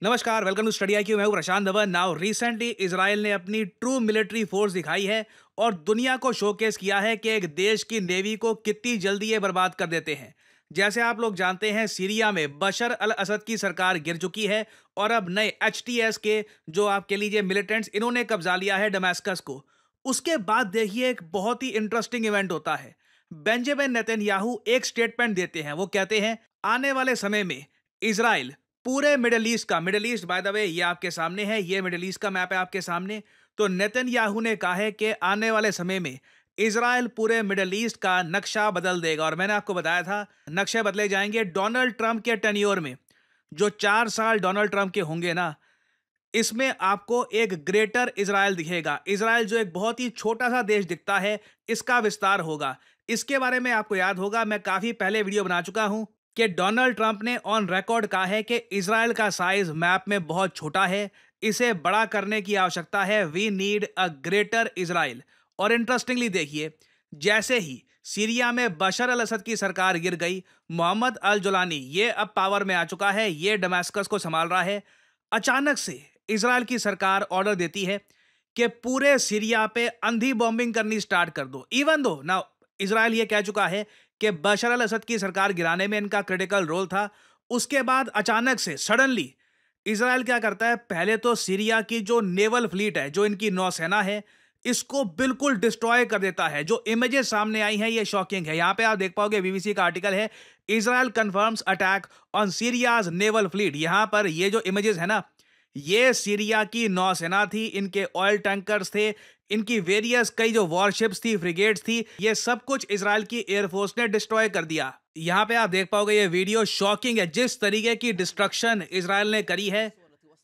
नमस्कार, welcome to study IQ। मैं हूं प्रशांत धवन। नाउ रिसेंटली इजराइल ने अपनी ट्रू मिलिट्री फोर्स दिखाई है और दुनिया को शोकेस किया है कि एक देश की नेवी को कितनी जल्दी ये बर्बाद कर देते हैं। जैसे आप लोग जानते हैं, सीरिया में बशर अल असद की सरकार गिर चुकी है और अब नए HTS के जो आप कह लीजिए मिलिटेंट्स, इन्होंने कब्जा लिया है दमिश्क को। उसके बाद देखिए एक बहुत ही इंटरेस्टिंग इवेंट होता है। बेंजामिन नेतन्याहू एक स्टेटमेंट देते हैं। वो कहते हैं आने वाले समय में इसराइल पूरे middle east by the way ये आपके सामने है, ये मिडल ईस्ट का मैप है आपके सामने। तो नेतन्याहू ने कहा है कि आने वाले समय में इसराइल पूरे मिडल ईस्ट का नक्शा बदल देगा। और मैंने आपको बताया था नक्शे बदले जाएंगे डोनाल्ड ट्रंप के टेन्योर में। जो 4 साल डोनाल्ड ट्रंप के होंगे ना, इसमें आपको एक ग्रेटर इसराइल दिखेगा। इसराइल जो एक बहुत ही छोटा सा देश दिखता है, इसका विस्तार होगा। इसके बारे में आपको याद होगा, मैं काफी पहले वीडियो बना चुका हूं कि डोनाल्ड ट्रंप ने ऑन रिकॉर्ड कहा है कि इसराइल का साइज मैप में बहुत छोटा है, इसे बड़ा करने की आवश्यकता है। We need a greater Israel. और इंटरेस्टिंगली देखिए, जैसे ही सीरिया में बशर अल असद की सरकार गिर गई, मोहम्मद अल जुलानी ये अब पावर में आ चुका है, ये दमिश्क को संभाल रहा है। अचानक से इसराइल की सरकार ऑर्डर देती है कि पूरे सीरिया पे अंधी बॉम्बिंग करनी स्टार्ट कर दो। इवन दो ना इसराइल ये कह चुका है कि बशर अल असद की सरकार गिराने में इनका क्रिटिकल रोल था। उसके बाद अचानक से सडनली इसराइल क्या करता है, पहले तो सीरिया की जो नेवल फ्लीट है, जो इनकी नौसेना है, इसको बिल्कुल डिस्ट्रॉय कर देता है। जो इमेजेस सामने आई हैं ये शॉकिंग है। यहां पे आप देख पाओगे, बीबीसी का आर्टिकल है, Israel confirms attack on Syria's naval fleet. यहां पर ये जो इमेजेस है ना, ये सीरिया की नौसेना थी, इनके ऑयल टैंकर्स थे, इनकी वेरियस कई जो वॉरशिप्स थी, फ्रिगेट्स थी, ये सब कुछ इसराइल की एयरफोर्स ने डिस्ट्रॉय कर दिया। यहां पे आप देख पाओगे ये वीडियो शॉकिंग है, जिस तरीके की डिस्ट्रक्शन इसराइल ने करी है,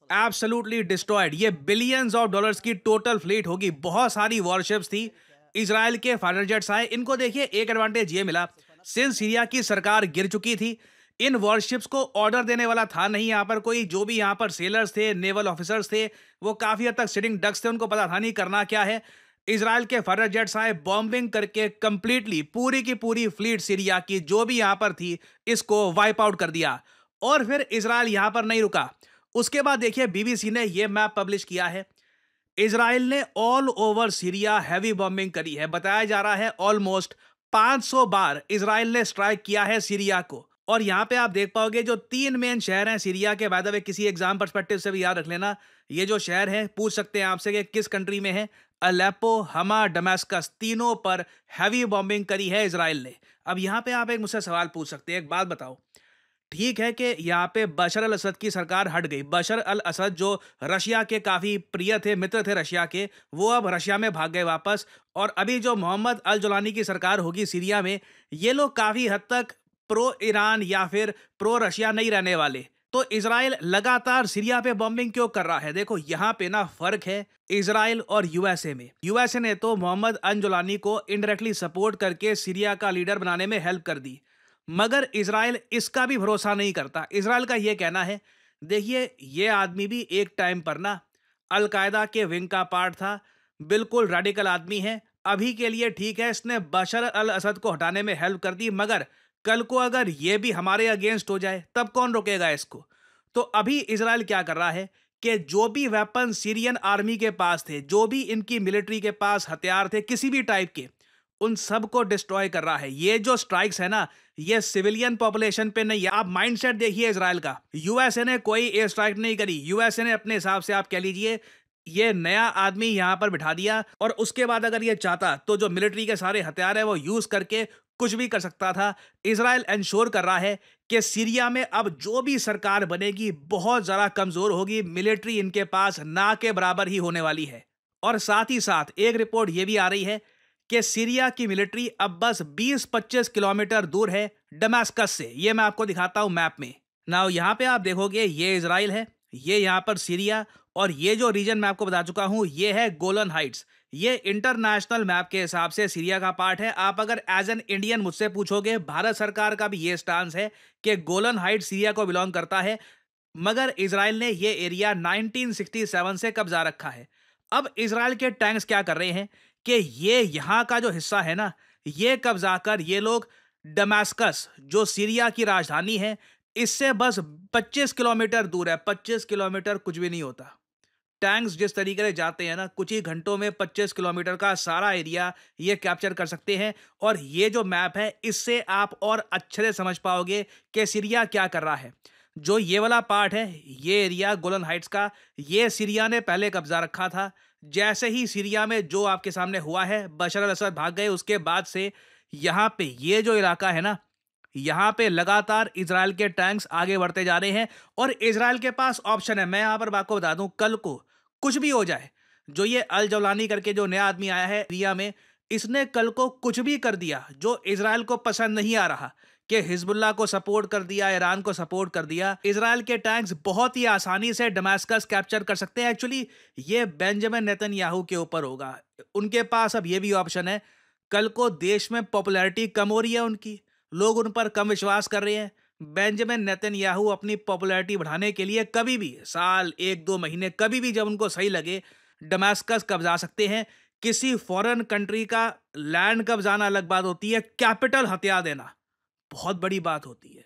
एब्सोल्युटली डिस्ट्रॉयड। ये बिलियंस ऑफ डॉलर्स की टोटल फ्लीट होगी। बहुत सारी वॉरशिप्स थी, इसराइल के फाइटर जेट्स आए। इनको देखिए एक एडवांटेज ये मिला, सिंस सीरिया की सरकार गिर चुकी थी, इन वॉरशिप्स को ऑर्डर देने वाला था नहीं यहाँ पर कोई। जो भी यहाँ पर सेलर्स थे, नेवल ऑफिसर्स थे, वो काफी हद तक सिटिंग डक्स थे, उनको पता था नहीं करना क्या है। इसराइल के फाइटर जेट्स आए, बॉम्बिंग करके कंप्लीटली पूरी की पूरी फ्लीट सीरिया की जो भी यहाँ पर थी, इसको वाइप आउट कर दिया। और फिर इसराइल यहाँ पर नहीं रुका। उसके बाद देखिए बीबीसी ने यह मैप पब्लिश किया है। इसराइल ने all over Syria heavy bombing करी है। बताया जा रहा है ऑलमोस्ट 500 बार इसराइल ने स्ट्राइक किया है सीरिया को। और यहां पे आप देख पाओगे जो 3 मेन शहर हैं सीरिया के, बाय द वे किसी एग्जाम पर्सपेक्टिव से भी याद रख लेना, ये जो शहर हैं पूछ सकते हैं आपसे कि किस कंट्री में है। अलेप्पो, हमा, दमिश्क, तीनों पर हैवी बॉम्बिंग करी है इसराइल ने। अब यहां पे आप एक मुझसे सवाल पूछ सकते हैं, एक बात बताओ, ठीक है कि यहाँ पे बशर अल असद की सरकार हट गई। बशर अल असद जो रशिया के काफी प्रिय थे, मित्र थे रशिया के, वो अब रशिया में भाग गए वापस। और अभी जो मोहम्मद अल जुलानी की सरकार होगी सीरिया में, ये लोग काफी हद तक प्रो ईरान या फिर प्रो रशिया नहीं रहने वाले। तो इसराइल लगातार सीरिया पे बॉम्बिंग क्यों कर रहा है? देखो यहाँ पे ना फर्क है इसराइल और यूएसए में। यूएसए ने तो मोहम्मद अल जुलानी को इनडायरेक्टली सपोर्ट करके सीरिया का लीडर बनाने में हेल्प कर दी, मगर इसराइल इसका भी भरोसा नहीं करता। इसराइल का यह कहना है, देखिए ये आदमी भी एक टाइम पर ना अलकायदा के विंग का पार्ट था, बिल्कुल रेडिकल आदमी है। अभी के लिए ठीक है, इसने बशर अल असद को हटाने में हेल्प कर दी, मगर कल को अगर ये भी हमारे अगेंस्ट हो जाए तब कौन रोकेगा इसको? तो अभी इसराइल क्या कर रहा है कि जो भी वेपन सीरियन आर्मी के पास थे, जो भी इनकी मिलिट्री के पास हथियार थे किसी भी टाइप के, उन सब को डिस्ट्रॉय कर रहा है। ये जो स्ट्राइक्स है ना, ये सिविलियन पॉपुलेशन पे नहीं है। आप माइंडसेट देखिए इसराइल का। यूएसए ने कोई एयर स्ट्राइक नहीं करी। यूएसए ने अपने हिसाब से आप कह लीजिए ये नया आदमी यहां पर बिठा दिया, और उसके बाद अगर ये चाहता तो जो मिलिट्री के सारे हथियार है वो यूज करके कुछ भी कर सकता था। इसराइल इंश्योर कर रहा है कि सीरिया में अब जो भी सरकार बनेगी बहुत ज्यादा कमजोर होगी, मिलिट्री इनके पास ना के बराबर ही होने वाली है। और साथ ही साथ एक रिपोर्ट ये भी आ रही है कि सीरिया की मिलिट्री अब बस 20-25 किलोमीटर दूर है दमिश्क से। ये मैं आपको दिखाता हूं मैप में। नाउ यहां पे आप देखोगे ये इसराइल है, ये यहां पर सीरिया, और ये जो रीजन मैं आपको बता चुका हूं ये है गोलन हाइट्स। ये इंटरनेशनल मैप के हिसाब से सीरिया का पार्ट है। आप अगर एज एन इंडियन मुझसे पूछोगे, भारत सरकार का भी ये स्टांस है कि गोलन हाइट्स सीरिया को बिलोंग करता है, मगर इसराइल ने ये एरिया 1967 से कब्जा रखा है। अब इसराइल के टैंक्स क्या कर रहे हैं कि ये यहां का जो हिस्सा है ना, ये कब्जा कर ये लोग दमिश्क, जो सीरिया की राजधानी है, इससे बस 25 किलोमीटर दूर है। 25 किलोमीटर कुछ भी नहीं होता। टैंक्स जिस तरीके से जाते हैं ना, कुछ ही घंटों में 25 किलोमीटर का सारा एरिया ये कैप्चर कर सकते हैं। और ये जो मैप है, इससे आप और अच्छे से समझ पाओगे कि सीरिया क्या कर रहा है। जो ये वाला पार्ट है, ये एरिया गोलन हाइट्स का, ये सीरिया ने पहले कब्जा रखा था। जैसे ही सीरिया में जो आपके सामने हुआ है, बशर अल असद भाग गए, उसके बाद से यहाँ पे ये जो इलाका है ना, यहाँ पे लगातार इजराइल के टैंक्स आगे बढ़ते जा रहे हैं। और इजराइल के पास ऑप्शन है। मैं यहाँ पर आपको बता दूं, कल को कुछ भी हो जाए, जो ये अल जौलानी करके जो नया आदमी आया है रिया में, इसने कल को कुछ भी कर दिया जो इजराइल को पसंद नहीं आ रहा, कि हिजबुल्लाह को सपोर्ट कर दिया, ईरान को सपोर्ट कर दिया, इजराइल के टैंक्स बहुत ही आसानी से दमास्कस कैप्चर कर सकते हैं। एक्चुअली ये बेंजामिन नेतन्याहू के ऊपर होगा। उनके पास अब ये भी ऑप्शन है। कल को देश में पॉपुलैरिटी कम हो रही है उनकी, लोग उन पर कम विश्वास कर रहे हैं। बेंजामिन नेतन्याहू अपनी पॉपुलैरिटी बढ़ाने के लिए कभी भी, साल, एक दो महीने, कभी भी जब उनको सही लगे, दमास्कस कब्जा सकते हैं। किसी फॉरेन कंट्री का लैंड कब्जाना अलग बात होती है, कैपिटल हथिया देना बहुत बड़ी बात होती है।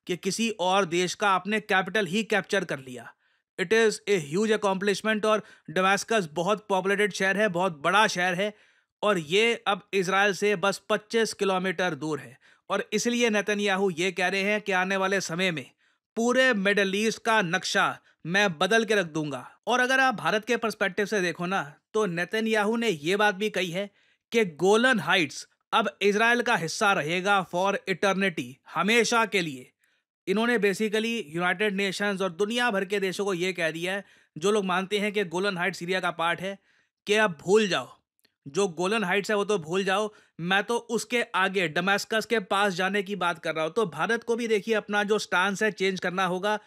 कि किसी और देश का आपने कैपिटल ही कैप्चर कर लिया, it is a huge accomplishment. और दमास्कस बहुत पॉपुलेटेड शहर है, बहुत बड़ा शहर है, और ये अब इजराइल से बस 25 किलोमीटर दूर है। और इसलिए नेतन्याहू ये कह रहे हैं कि आने वाले समय में पूरे मिडल ईस्ट का नक्शा मैं बदल के रख दूंगा। और अगर आप भारत के पर्सपेक्टिव से देखो ना, तो नेतन्याहू ने ये बात भी कही है कि गोलन हाइट्स अब इजराइल का हिस्सा रहेगा फॉर इटर्निटी, हमेशा के लिए। इन्होंने बेसिकली यूनाइटेड नेशंस और दुनिया भर के देशों को यह कह दिया है, जो लोग मानते हैं कि गोलन हाइट्स सीरिया का पार्ट है, कि अब भूल जाओ, जो गोलन हाइट्स है वो तो भूल जाओ। मैं तो उसके आगे दमास्कस के पास जाने की बात कर रहा हूं। तो भारत को भी देखिए अपना जो स्टांस है चेंज करना होगा।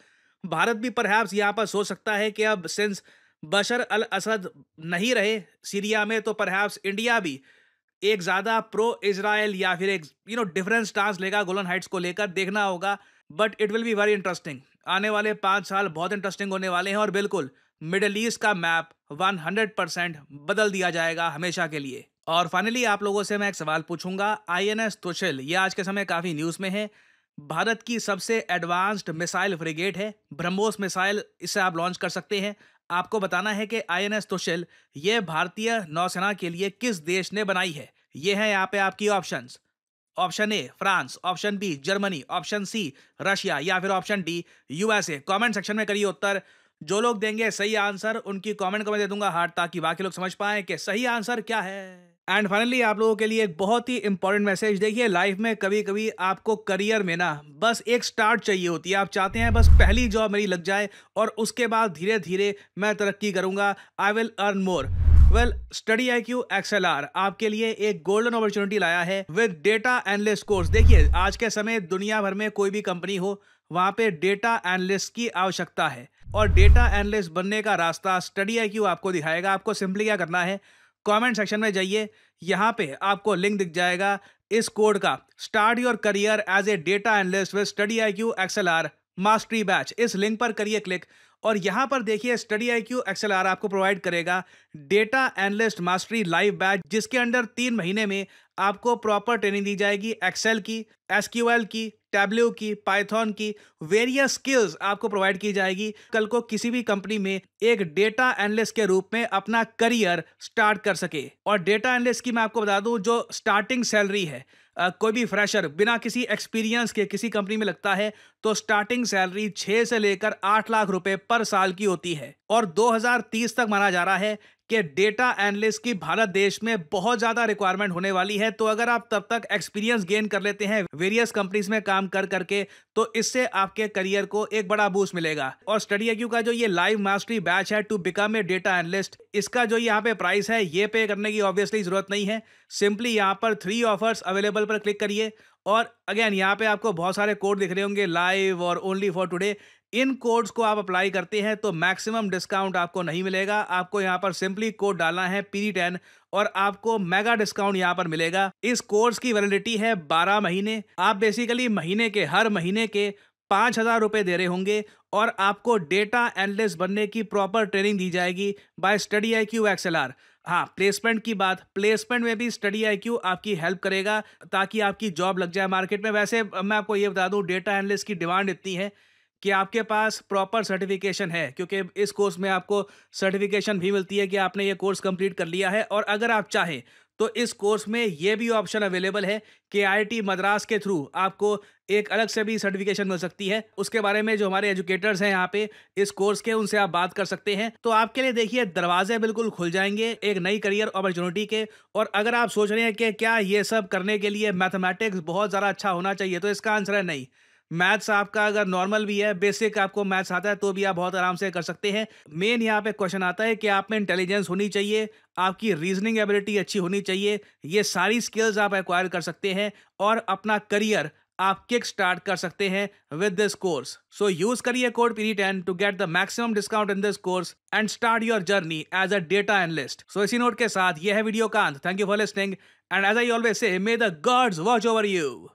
भारत भी परहैप्स यहाँ पर सोच सकता है कि अब सिंस बशर अल असद नहीं रहे सीरिया में, तो परहैप्स इंडिया भी एक ज्यादा प्रो इजराइल या फिर एक डिफरेंट स्टांस लेगा गोलन हाइट्स को लेकर। देखना होगा, but it will be very interesting. आने वाले 5 साल बहुत इंटरेस्टिंग होने वाले हैं। और बिल्कुल मिडल ईस्ट का मैप 100% बदल दिया जाएगा हमेशा के लिए। और फाइनली आप लोगों से मैं एक सवाल पूछूंगा। आईएनएस तुशिल ये आज के समय काफी न्यूज में है। भारत की सबसे एडवांस्ड मिसाइल फ्रिगेट है, ब्रह्मोस मिसाइल, इसे आप लॉन्च कर सकते हैं। आपको बताना है कि आईएनएस तुशिल ये भारतीय नौसेना के लिए किस देश ने बनाई है। ये है यहाँ पे आपकी options. Option A France, option B Germany, option C Russia, या फिर option D USA. Comment section में करिए उत्तर। जो लोग देंगे सही आंसर, उनकी कमेंट को मैं दे दूंगा हार्ट, ताकि बाकी लोग समझ पाएं कि सही आंसर क्या है। एंड फाइनली आप लोगों के लिए एक बहुत ही इंपॉर्टेंट मैसेज। देखिए, लाइफ में कभी कभी आपको करियर में ना बस एक स्टार्ट चाहिए होती है। आप चाहते हैं बस पहली जॉब मेरी लग जाए और उसके बाद धीरे धीरे मैं तरक्की करूंगा, I will earn more. Well, study IQ XLR आपके लिए एक गोल्डन अपॉर्चुनिटी लाया है विद डेटा एनालिस्ट कोर्स। देखिए, आज के समय दुनिया भर में कोई भी कंपनी हो, वहां पे डेटा एनालिस्ट की आवश्यकता है। और डेटा एनालिस्ट बनने का रास्ता स्टडी IQ आपको दिखाएगा। आपको सिंपली क्या करना है, कमेंट सेक्शन में जाइए, यहाँ पे आपको लिंक दिख जाएगा इस कोड का, start your career as a data analyst with study IQ XLR mastery batch. इस लिंक पर करिए क्लिक, और यहाँ पर देखिए स्टडी IQ XLR आपको प्रोवाइड करेगा data analyst mastery live batch, जिसके अंदर 3 महीने में आपको प्रॉपर ट्रेनिंग दी जाएगी एक्सेल की, SQL की, टैब्ल्यू की, पाइथन की, वेरियस स्किल्स आपको प्रोवाइड की जाएगी। कल को किसी भी कंपनी में एक डेटा एनालिस्ट के रूप में अपना करियर स्टार्ट कर सके। और डेटा एनालिस्ट की मैं आपको बता दूं, जो स्टार्टिंग सैलरी है, कोई भी फ्रेशर बिना किसी एक्सपीरियंस के किसी कंपनी में लगता है तो स्टार्टिंग सैलरी 6 से लेकर 8 लाख रुपए पर साल की होती है। और 2030 तक माना जा रहा है कि डेटा एनालिस्ट की भारत देश में बहुत ज्यादा रिक्वायरमेंट होने वाली है। तो अगर आप तब तक एक्सपीरियंस गेन कर लेते हैं वेरियस कंपनीज में काम कर करके, तो इससे आपके करियर को एक बड़ा बूस्ट मिलेगा। और स्टडी IQ का जो ये लाइव मास्टरी बैच है to become a data analyst, इसका जो यहाँ पे प्राइस है, ये पे करने की ऑब्वियसली जरूरत नहीं है। सिंपली यहाँ पर 3 ऑफर्स अवेलेबल पर क्लिक करिए, और अगेन यहाँ पे आपको बहुत सारे कोड दिख रहे होंगे, लाइव और only for today. In codes को आप अप्लाई करते हैं तो मैक्सिमम डिस्काउंट आपको नहीं मिलेगा। आपको यहाँ पर सिंपली कोड डालना है PD10 और आपको मेगा डिस्काउंट यहाँ पर मिलेगा। इस कोर्स की वैलिडिटी है 12 महीने। आप बेसिकली हर महीने के 5,000 रुपए दे रहे होंगे, और आपको डेटा एनालिस्ट बनने की प्रॉपर ट्रेनिंग दी जाएगी बाय स्टडी IQ XLR। हाँ, प्लेसमेंट में भी स्टडी आईक्यू आपकी हेल्प करेगा ताकि आपकी जॉब लग जाए मार्केट में। वैसे मैं आपको ये बता दूँ, डेटा एनालिस्ट की डिमांड इतनी है कि आपके पास प्रॉपर सर्टिफिकेशन है, क्योंकि इस कोर्स में आपको सर्टिफिकेशन भी मिलती है कि आपने ये कोर्स कंप्लीट कर लिया है। और अगर आप चाहें तो इस कोर्स में ये भी ऑप्शन अवेलेबल है कि आईआईटी मद्रास के थ्रू आपको एक अलग से भी सर्टिफिकेशन मिल सकती है। उसके बारे में जो हमारे एजुकेटर्स हैं यहाँ पे इस कोर्स के, उनसे आप बात कर सकते हैं। तो आपके लिए देखिए दरवाजे बिल्कुल खुल जाएंगे एक नई करियर अपॉर्चुनिटी के। और अगर आप सोच रहे हैं कि क्या ये सब करने के लिए मैथमेटिक्स बहुत ज़्यादा अच्छा होना चाहिए, तो इसका आंसर है नहीं। मैथ्स आपका अगर नॉर्मल भी है, बेसिक आपको मैथ्स आता है, तो भी आप बहुत आराम से कर सकते हैं। मेन यहाँ पे क्वेश्चन आता है कि आप में इंटेलिजेंस होनी चाहिए, आपकी रीजनिंग एबिलिटी अच्छी होनी चाहिए। ये सारी स्किल्स आप एक्वायर कर सकते हैं और अपना करियर आप किक स्टार्ट कर सकते हैं with this course. So use करिए code PD10 to get the maximum discount in this course and start your journey as a data analyst. So इसी नोट के साथ यह है वीडियो का अंत। Thank you for listening and as I always say, may the gods watch over you.